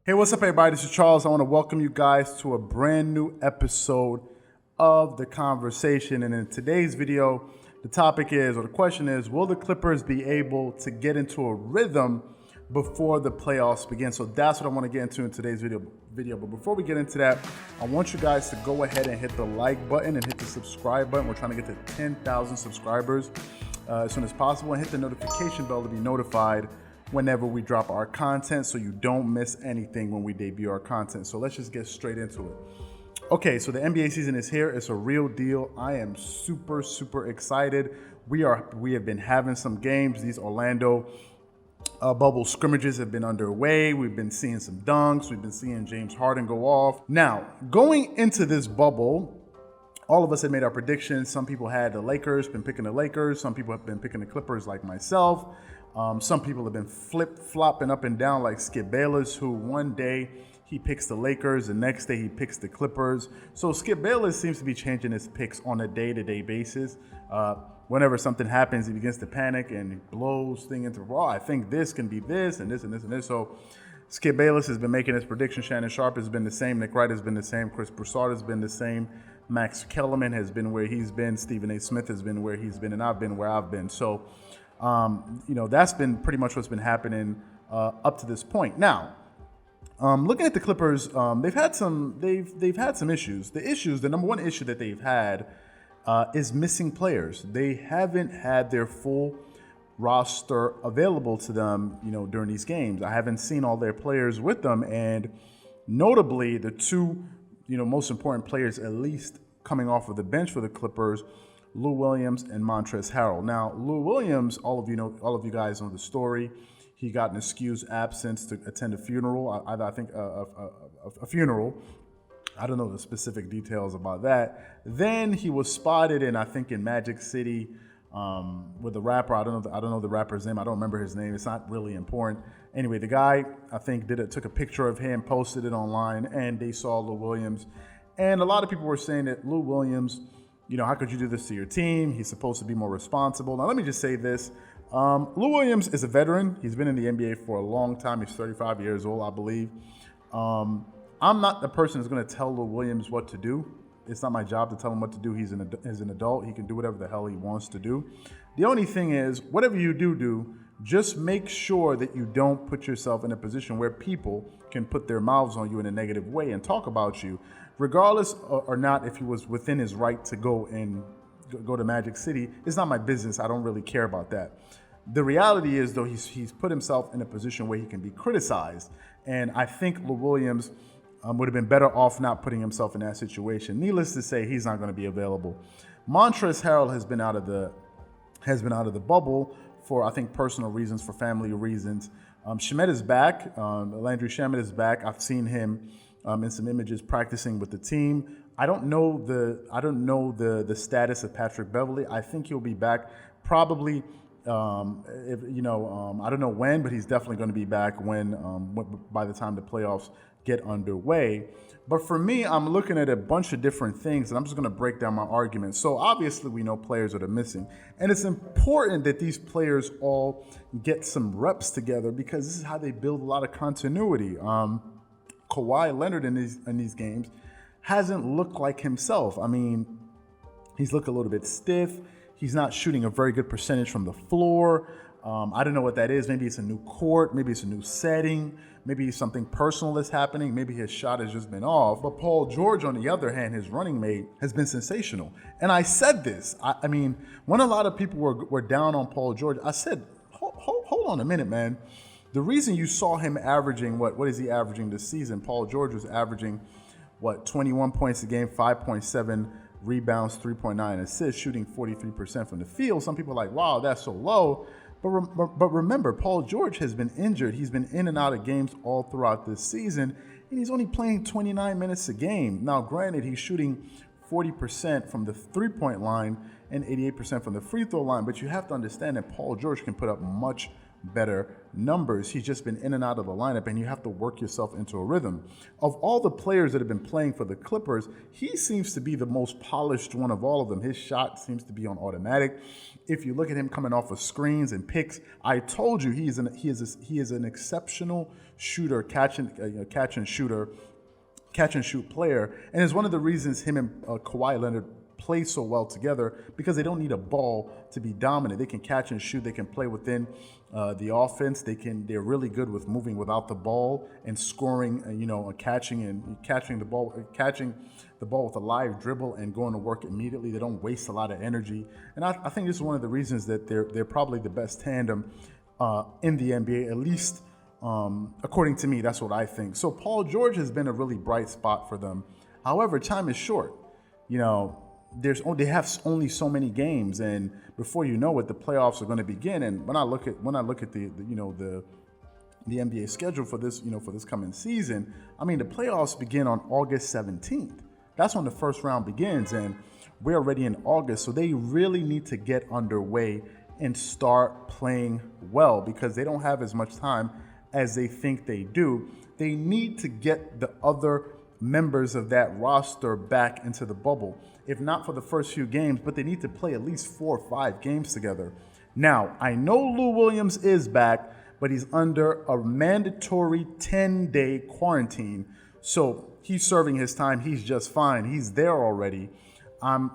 Hey, what's up, everybody? This is Charles. I want to welcome you guys to a brand new episode of The Conversation. And in today's video, the topic is, or the question is, will the Clippers be able to get into a rhythm before the playoffs begin? So that's what I want to get into in today's video. But before we get into that, I want you guys to go ahead and hit the like button and hit the subscribe button. We're trying to get to 10,000 subscribers as soon as possible, and hit the notification bell to be notified whenever we drop our content so you don't miss anything when we debut our content. So let's just get straight into it. Okay, so the NBA season is here. It's a real deal. I am super excited. We have been having some games. These Orlando bubble scrimmages have been underway. We've been seeing some dunks. We've been seeing James Harden go off. Now, going into this bubble, all of us had made our predictions. Some people had the Lakers, been picking the Lakers. Some people have been picking the Clippers like myself. Some people have been flip-flopping up and down like Skip Bayless, who one day he picks the Lakers, the next day he picks the Clippers. So Skip Bayless seems to be changing his picks on a day-to-day basis. Whenever something happens, he begins to panic and he blows things into, well, I think this can be this and this and this and this. So Skip Bayless has been making his prediction. Shannon Sharp has been the same. Nick Wright has been the same. Chris Broussard has been the same. Max Kellerman has been where he's been. Stephen A. Smith has been where he's been, and I've been where I've been. So, that's been pretty much what's been happening up to this point. Now, looking at the Clippers, they've had some issues. The number one issue that they've had is missing players. They haven't had their full roster available to them, during these games. I haven't seen all their players with them, and notably the two, most important players, at least coming off of the bench for the Clippers, Lou Williams and Montrezl Harrell. Now, Lou Williams, all of you guys know the story. He got an excused absence to attend a funeral. I think a funeral. I don't know the specific details about that. Then he was spotted in Magic City with a rapper. I don't know the rapper's name. I don't remember his name. It's not really important. Anyway, the guy took a picture of him, posted it online, and they saw Lou Williams. And a lot of people were saying that Lou Williams, how could you do this to your team? He's supposed to be more responsible. Now, let me just say this. Lou Williams is a veteran. He's been in the NBA for a long time. He's 35 years old, I believe. I'm not the person who's going to tell Lou Williams what to do. It's not my job to tell him what to do. He's an adult. He can do whatever the hell he wants to do. The only thing is, whatever you do, just make sure that you don't put yourself in a position where people can put their mouths on you in a negative way and talk about you, regardless or not if he was within his right to go to Magic City. It's not my business. I don't really care about that. The reality is, though, he's put himself in a position where he can be criticized, and I think Lou Williams would have been better off not putting himself in that situation. Needless to say, he's not going to be available. Montrezl Harrell has been out of the bubble for, I think, personal reasons, for family reasons. Shamet is back. Landry Shamet is back. I've seen him in some images practicing with the team. I don't know the status of Patrick Beverley. I think he'll be back probably. I don't know when, but he's definitely going to be back by the time the playoffs get underway. But for me, I'm looking at a bunch of different things, and I'm just going to break down my argument. So obviously, we know players that are missing, and it's important that these players all get some reps together, because this is how they build a lot of continuity. Kawhi Leonard in these games hasn't looked like himself. I mean, he's looked a little bit stiff. He's not shooting a very good percentage from the floor. I don't know what that is. Maybe it's a new court. Maybe it's a new setting. Maybe something personal is happening. Maybe his shot has just been off. But Paul George, on the other hand, his running mate, has been sensational. And I said this. I mean, when a lot of people were down on Paul George, I said, hold on a minute, man. The reason you saw him averaging, what is he averaging this season? Paul George was averaging, 21 points a game, 5.7 rebounds, 3.9 assists, shooting 43% from the field. Some people are like, wow, that's so low. But remember, Paul George has been injured. He's been in and out of games all throughout this season, and he's only playing 29 minutes a game. Now, granted, he's shooting 40% from the three-point line and 88% from the free throw line, but you have to understand that Paul George can put up much better numbers. He's just been in and out of the lineup, and you have to work yourself into a rhythm. Of all the players that have been playing for the Clippers, he seems to be the most polished one of all of them. His shot seems to be on automatic. If you look at him coming off of screens and picks, I told you he is an exceptional shooter, catch and shoot player, and it's one of the reasons him and Kawhi Leonard play so well together, because they don't need a ball to be dominant. They can catch and shoot. They can play within the offense. They're really good with moving without the ball and scoring. Catching the ball with a live dribble and going to work immediately. They don't waste a lot of energy, and I think this is one of the reasons that they're probably the best tandem in the NBA, at least according to me. That's what I think. So Paul George has been a really bright spot for them. However, time is short. They have only so many games, and before you know it, the playoffs are going to begin. And when I look at the NBA schedule for this coming season, I mean, the playoffs begin on August 17th. That's when the first round begins, and we're already in August, so they really need to get underway and start playing well, because they don't have as much time as they think they do. They need to get the other members of that roster back into the bubble, if not for the first few games, but they need to play at least 4 or 5 games together. Now, I know Lou Williams is back, but he's under a mandatory 10-day quarantine, so he's serving his time. He's just fine. He's there already. I'm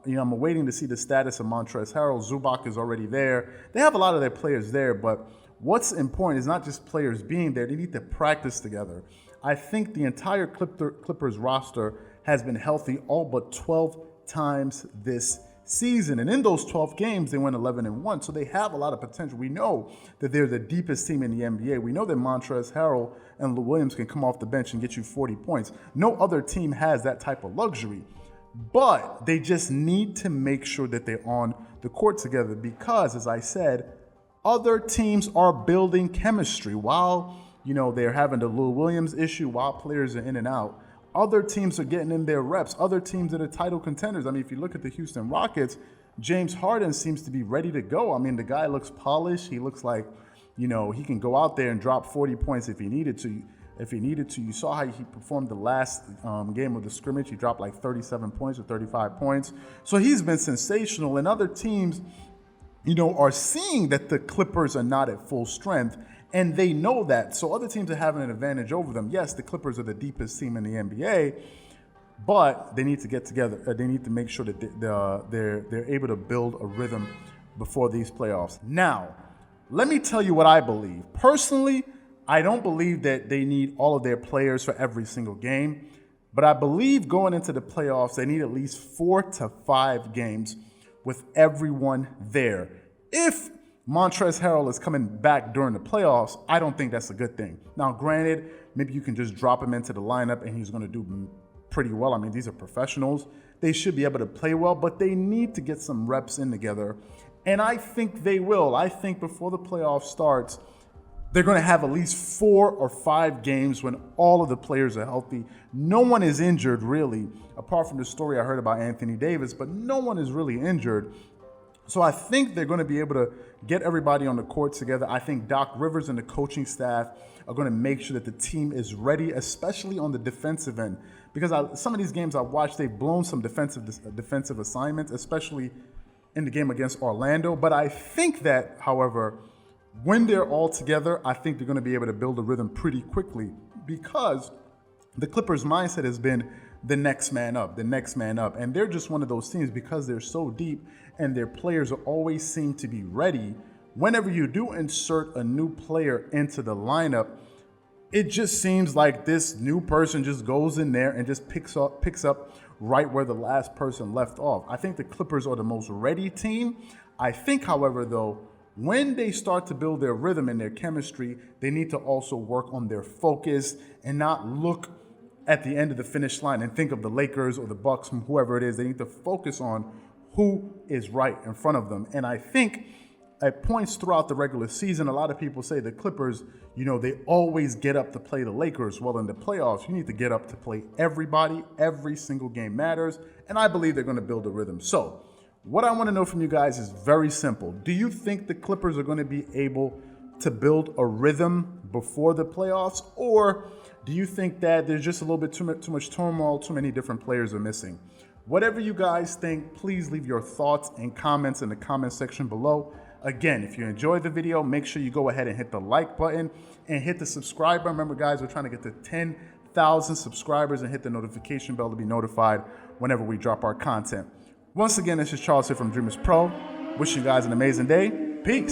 waiting to see the status of Montrezl Harrell. Zubac is already there. They have a lot of their players there, but what's important is not just players being there. They need to practice together. I think the entire Clippers roster has been healthy all but 12 times this season. And in those 12 games, they went 11-1. So they have a lot of potential. We know that they're the deepest team in the NBA. We know that Montrezl Harrell and Lou Williams can come off the bench and get you 40 points. No other team has that type of luxury. But they just need to make sure that they're on the court together, because, as I said, other teams are building chemistry. While they're having the Lou Williams issue, while players are in and out, other teams are getting in their reps. Other teams that are title contenders. I mean, if you look at the Houston Rockets, James Harden seems to be ready to go. I mean, the guy looks polished. He looks like, he can go out there and drop 40 points if he needed to. You saw how he performed the last game of the scrimmage. He dropped like 37 points or 35 points. So he's been sensational. And other teams, are seeing that the Clippers are not at full strength, and they know that. So other teams are having an advantage over them. Yes, the Clippers are the deepest team in the NBA, but they need to get together. They need to make sure that they're able to build a rhythm before these playoffs. Now, let me tell you what I believe. Personally, I don't believe that they need all of their players for every single game, but I believe going into the playoffs, they need at least 4 to 5 games with everyone there. If Montrezl Harrell is coming back during the playoffs, I don't think that's a good thing. Now, granted, maybe you can just drop him into the lineup and he's going to do pretty well. I mean, these are professionals. They should be able to play well, but they need to get some reps in together. And I think they will. I think before the playoff starts, they're going to have at least 4 or 5 games when all of the players are healthy. No one is injured, really, apart from the story I heard about Anthony Davis, but no one is really injured. So I think they're going to be able to get everybody on the court together. I think Doc Rivers and the coaching staff are going to make sure that the team is ready, especially on the defensive end. Because some of these games I've watched, they've blown some defensive assignments, especially in the game against Orlando. But I think that, however, when they're all together, I think they're going to be able to build a rhythm pretty quickly, because the Clippers' mindset has been the next man up. And they're just one of those teams, because they're so deep and their players always seem to be ready. Whenever you do insert a new player into the lineup, it just seems like this new person just goes in there and just picks up right where the last person left off. I think the Clippers are the most ready team. I think, however, though, when they start to build their rhythm and their chemistry, they need to also work on their focus and not look at the end of the finish line and think of the Lakers or the Bucks, whoever it is. They need to focus on who is right in front of them. And I think at points throughout the regular season, a lot of people say the Clippers, they always get up to play the Lakers. Well, in the playoffs, you need to get up to play everybody. Every single game matters. And I believe they're going to build a rhythm. So what I want to know from you guys is very simple. Do you think the Clippers are going to be able to build a rhythm before the playoffs? Or do you think that there's just a little bit too much turmoil, too many different players are missing? Whatever you guys think, please leave your thoughts and comments in the comment section below. Again, if you enjoyed the video, make sure you go ahead and hit the like button and hit the subscribe button. Remember, guys, we're trying to get to 10,000 subscribers, and hit the notification bell to be notified whenever we drop our content. Once again, this is Charles here from Dreamerspro. Wishing you guys an amazing day. Peace.